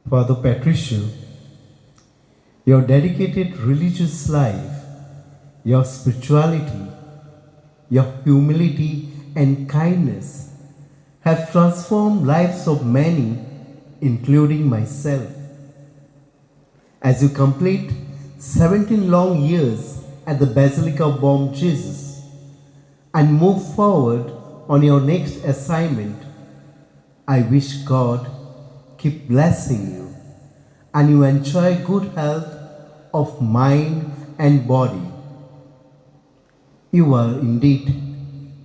Father Patricio, your dedicated religious life, your spirituality, your humility and kindness have transformed lives of many, including myself. As you complete 17 long years at the Basilica of Bom Jesus and move forward on your next assignment, I wish God keep blessing you and you enjoy good health of mind and body. You are indeed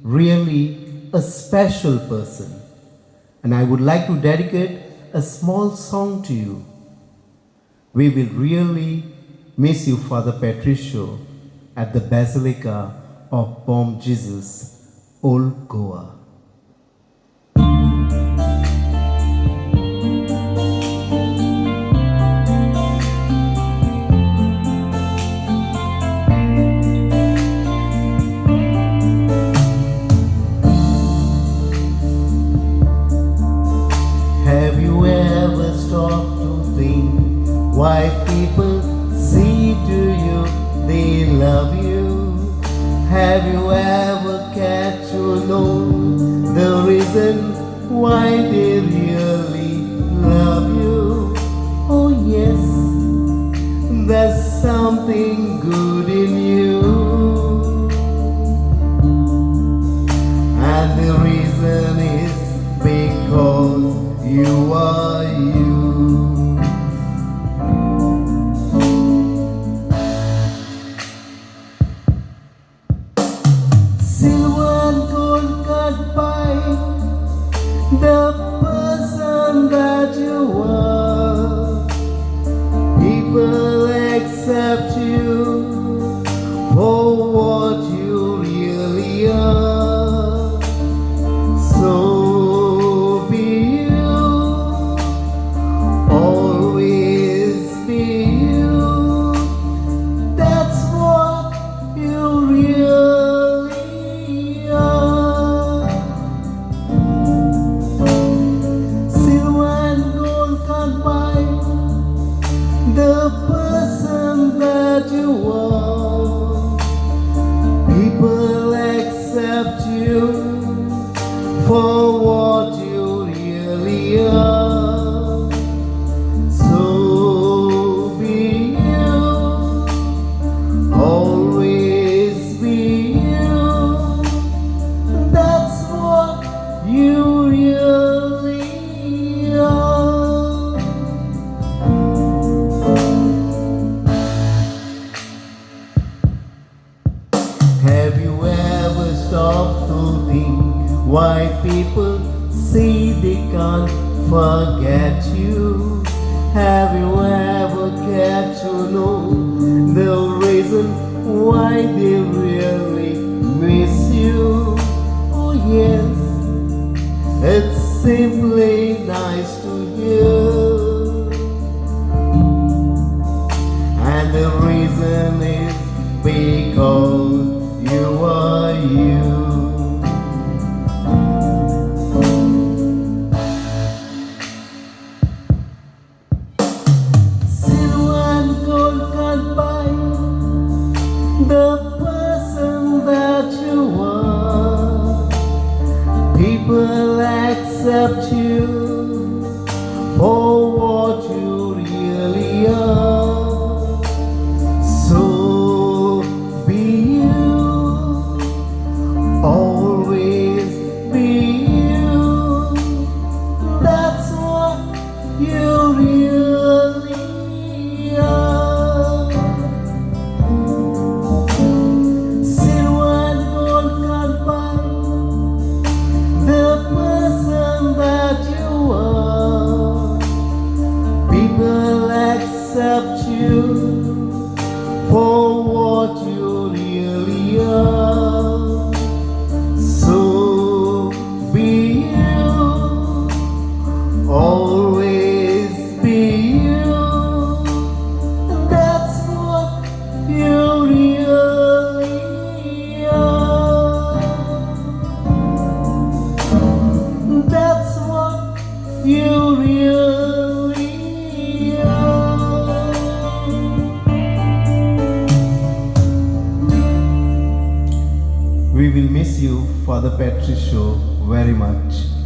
really a special person, and I would like to dedicate a small song to you. We will really miss you, Father Patricio, at the Basilica of Bom Jesus, Old Goa. Have you ever stopped to think why people say to you they love you? Have you ever cared to know the reason why they really love you? Oh yes, there's something good in you, and the reason is because you are you. Silver and gold can't buy the person that you are. People accept you for what you really are. So the person that you are. People accept you for what you really are. So be you, always be you. That's what you really are. Have you ever stopped to think why people say they can't forget you? Have you ever cared to know the reason why they really miss you? Oh yes, it's simply nice to hear, and the reason is because you are you. Silver and gold can't buy the person that you are. People accept you for what you really are. So be you, always be you. That's what you really are. Silver and gold can't buy the person that you are. People accept you for what you really are. So be you, always be you. That's what you really are. That's what you really We will miss you, Father Patricio, very much.